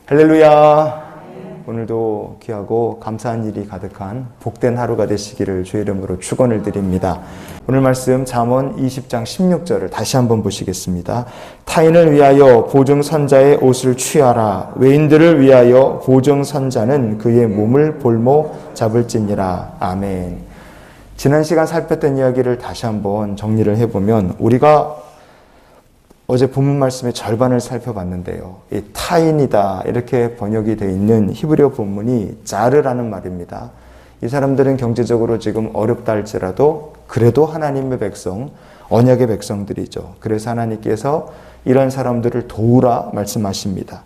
할렐루야. 오늘도 귀하고 감사한 일이 가득한 복된 하루가 되시기를 주의 이름으로 축원을 드립니다. 오늘 말씀 잠언 20장 16절을 다시 한번 보시겠습니다. 타인을 위하여 보증선자의 옷을 취하라. 외인들을 위하여 보증선자는 그의 몸을 볼모 잡을지니라. 아멘. 지난 시간 살폈던 이야기를 다시 한번 정리를 해보면 우리가 어제 본문 말씀의 절반을 살펴봤는데요. 이 타인이다 이렇게 번역이 되어 있는 히브리어 본문이 자르라는 말입니다. 이 사람들은 경제적으로 지금 어렵다 할지라도 그래도 하나님의 백성, 언약의 백성들이죠. 그래서 하나님께서 이런 사람들을 도우라 말씀하십니다.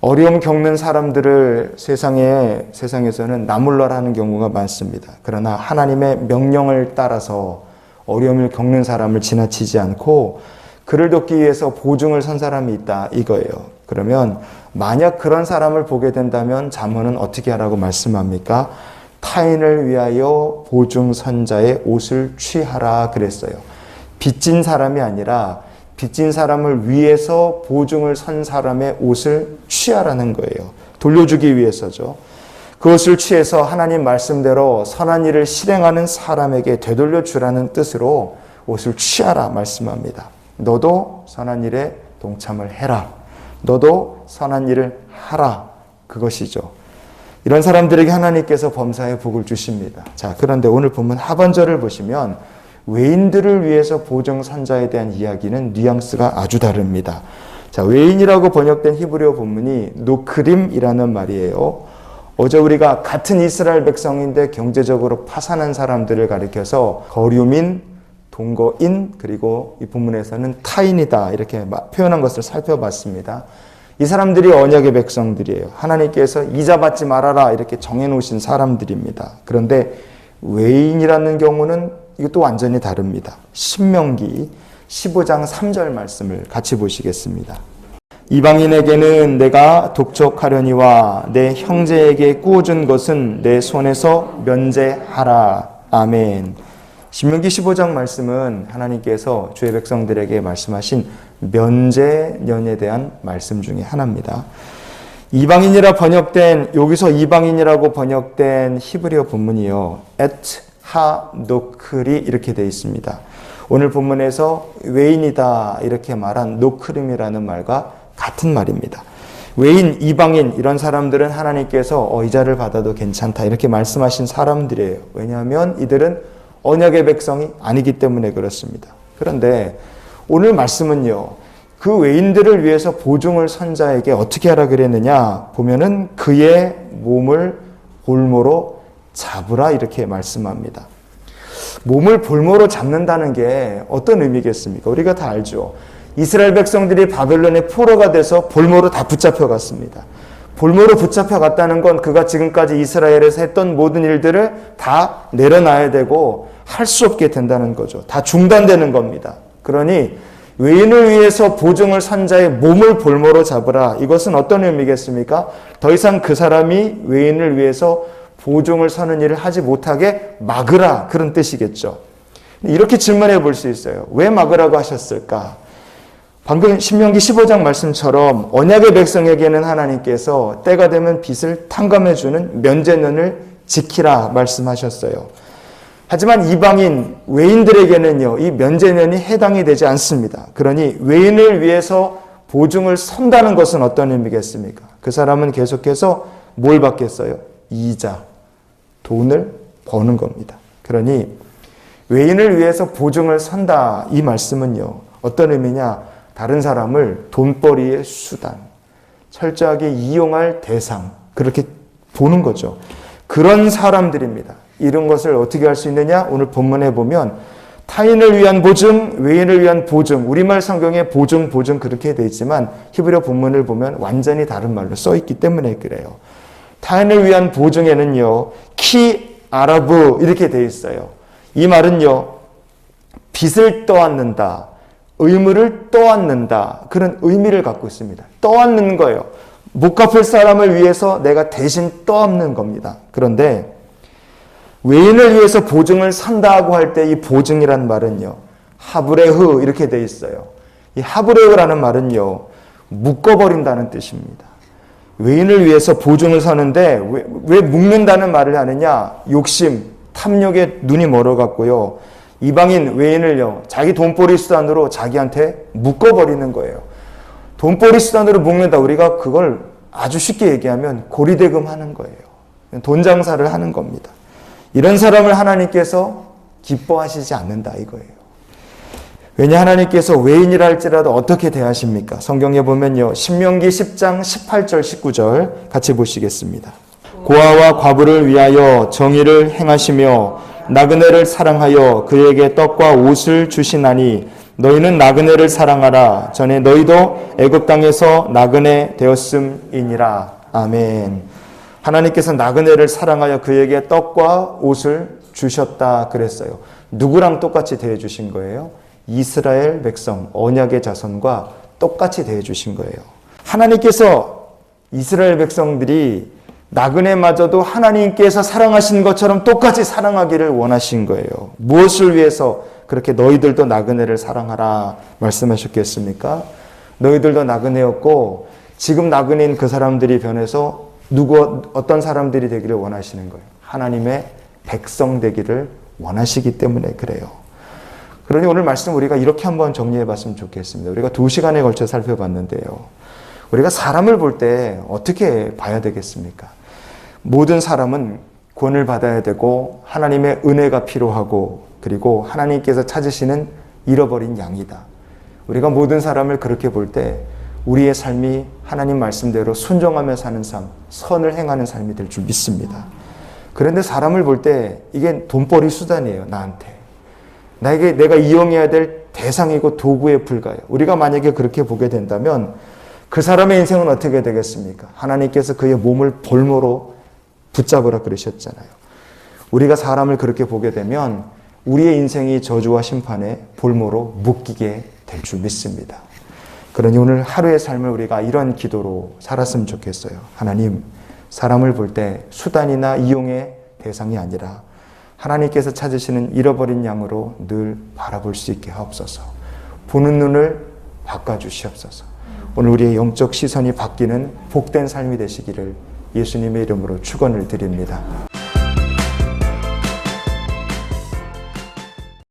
어려움 겪는 사람들을 세상에서는 나몰라라는 경우가 많습니다. 그러나 하나님의 명령을 따라서 어려움을 겪는 사람을 지나치지 않고 그를 돕기 위해서 보증을 선 사람이 있다 이거예요. 그러면 만약 그런 사람을 보게 된다면 잠언은 어떻게 하라고 말씀합니까? 타인을 위하여 보증선자의 옷을 취하라 그랬어요. 빚진 사람이 아니라 빚진 사람을 위해서 보증을 선 사람의 옷을 취하라는 거예요. 돌려주기 위해서죠. 그 옷을 취해서 하나님 말씀대로 선한 일을 실행하는 사람에게 되돌려 주라는 뜻으로 옷을 취하라 말씀합니다. 너도 선한 일에 동참을 해라. 너도 선한 일을 하라. 그것이죠. 이런 사람들에게 하나님께서 범사의 복을 주십니다. 자, 그런데 오늘 본문 하반절을 보시면 외인들을 위해서 보증선자에 대한 이야기는 뉘앙스가 아주 다릅니다. 자, 외인이라고 번역된 히브리어 본문이 노크림이라는 말이에요. 어제 우리가 같은 이스라엘 백성인데 경제적으로 파산한 사람들을 가리켜서 거류민, 동거인, 그리고 이 본문에서는 타인이다 이렇게 표현한 것을 살펴봤습니다. 이 사람들이 언약의 백성들이에요. 하나님께서 이자 받지 말아라 이렇게 정해놓으신 사람들입니다. 그런데 외인이라는 경우는 이것도 완전히 다릅니다. 신명기 15장 3절 말씀을 같이 보시겠습니다. 이방인에게는 내가 독촉하려니와 내 형제에게 꾸어준 것은 내 손에서 면제하라. 아멘. 신명기 15장 말씀은 하나님께서 주의 백성들에게 말씀하신 면제년에 대한 말씀 중에 하나입니다. 이방인이라 번역된, 여기서 이방인이라고 번역된 히브리어 본문이요. et ha-nokri 이렇게 되어 있습니다. 오늘 본문에서 외인이다 이렇게 말한 노크림이라는 말과 같은 말입니다. 외인, 이방인 이런 사람들은 하나님께서 이자를 받아도 괜찮다 이렇게 말씀하신 사람들이에요. 왜냐하면 이들은 언약의 백성이 아니기 때문에 그렇습니다. 그런데 오늘 말씀은요. 그 외인들을 위해서 보증을 선 자에게 어떻게 하라 그랬느냐 보면은 그의 몸을 볼모로 잡으라 이렇게 말씀합니다. 몸을 볼모로 잡는다는 게 어떤 의미겠습니까? 우리가 다 알죠. 이스라엘 백성들이 바벨론의 포로가 돼서 볼모로 다 붙잡혀 갔습니다. 볼모로 붙잡혀 갔다는 건 그가 지금까지 이스라엘에서 했던 모든 일들을 다 내려놔야 되고 할 수 없게 된다는 거죠. 다 중단되는 겁니다. 그러니 외인을 위해서 보증을 선 자의 몸을 볼모로 잡으라. 이것은 어떤 의미겠습니까? 더 이상 그 사람이 외인을 위해서 보증을 서는 일을 하지 못하게 막으라. 그런 뜻이겠죠. 이렇게 질문해 볼 수 있어요. 왜 막으라고 하셨을까? 방금 신명기 15장 말씀처럼 언약의 백성에게는 하나님께서 때가 되면 빚을 탕감해주는 면제년을 지키라 말씀하셨어요. 하지만 이방인, 외인들에게는요, 이 면제년이 해당이 되지 않습니다. 그러니 외인을 위해서 보증을 선다는 것은 어떤 의미겠습니까? 그 사람은 계속해서 뭘 받겠어요? 이자, 돈을 버는 겁니다. 그러니 외인을 위해서 보증을 선다 이 말씀은요, 어떤 의미냐? 다른 사람을 돈벌이의 수단, 철저하게 이용할 대상, 그렇게 보는 거죠. 그런 사람들입니다. 이런 것을 어떻게 할 수 있느냐? 오늘 본문에 보면 타인을 위한 보증, 외인을 위한 보증, 우리말 성경에 보증 그렇게 되어 있지만 히브리어 본문을 보면 완전히 다른 말로 써 있기 때문에 그래요. 타인을 위한 보증에는요, 키 아라브 이렇게 되어 있어요. 이 말은요, 빚을 떠안는다. 의무를 떠안는다. 그런 의미를 갖고 있습니다. 떠안는 거예요. 못 갚을 사람을 위해서 내가 대신 떠안는 겁니다. 그런데 외인을 위해서 보증을 산다고 할 때 이 보증이란 말은요. 하브레흐 이렇게 돼 있어요. 이 하브레흐라는 말은요. 묶어버린다는 뜻입니다. 외인을 위해서 보증을 서는데 왜 묶는다는 말을 하느냐? 욕심, 탐욕에 눈이 멀어갔고요. 이방인 외인을요, 자기 돈벌이 수단으로 자기한테 묶어버리는 거예요. 돈벌이 수단으로 묶는다. 우리가 그걸 아주 쉽게 얘기하면 고리대금 하는 거예요. 돈 장사를 하는 겁니다. 이런 사람을 하나님께서 기뻐하시지 않는다 이거예요. 왜냐, 하나님께서 외인이라 할지라도 어떻게 대하십니까? 성경에 보면요, 신명기 10장 18절 19절 같이 보시겠습니다. 고아와 과부를 위하여 정의를 행하시며 나그네를 사랑하여 그에게 떡과 옷을 주시나니 너희는 나그네를 사랑하라. 전에 너희도 애굽 땅에서 나그네 되었음이니라. 아멘. 하나님께서 나그네를 사랑하여 그에게 떡과 옷을 주셨다 그랬어요. 누구랑 똑같이 대해 주신 거예요? 이스라엘 백성, 언약의 자손과 똑같이 대해 주신 거예요. 하나님께서 이스라엘 백성들이 나그네마저도 하나님께서 사랑하신 것처럼 똑같이 사랑하기를 원하신 거예요. 무엇을 위해서 그렇게 너희들도 나그네를 사랑하라 말씀하셨겠습니까? 너희들도 나그네였고 지금 나그네인 그 사람들이 변해서 어떤 사람들이 되기를 원하시는 거예요. 하나님의 백성 되기를 원하시기 때문에 그래요. 그러니 오늘 말씀 우리가 이렇게 한번 정리해 봤으면 좋겠습니다. 우리가 2시간에 걸쳐 살펴봤는데요. 우리가 사람을 볼 때 어떻게 봐야 되겠습니까? 모든 사람은 구원을 받아야 되고 하나님의 은혜가 필요하고 그리고 하나님께서 찾으시는 잃어버린 양이다. 우리가 모든 사람을 그렇게 볼 때 우리의 삶이 하나님 말씀대로 순종하며 사는 삶, 선을 행하는 삶이 될 줄 믿습니다. 그런데 사람을 볼 때 이게 돈벌이 수단이에요. 나한테. 내가 이용해야 될 대상이고 도구에 불과해요. 우리가 만약에 그렇게 보게 된다면 그 사람의 인생은 어떻게 되겠습니까? 하나님께서 그의 몸을 볼모로 붙잡으라 그러셨잖아요. 우리가 사람을 그렇게 보게 되면 우리의 인생이 저주와 심판의 볼모로 묶이게 될 줄 믿습니다. 그러니 오늘 하루의 삶을 우리가 이런 기도로 살았으면 좋겠어요. 하나님, 사람을 볼 때 수단이나 이용의 대상이 아니라 하나님께서 찾으시는 잃어버린 양으로 늘 바라볼 수 있게 하옵소서. 보는 눈을 바꿔주시옵소서. 오늘 우리의 영적 시선이 바뀌는 복된 삶이 되시기를 예수님의 이름으로 축원을 드립니다.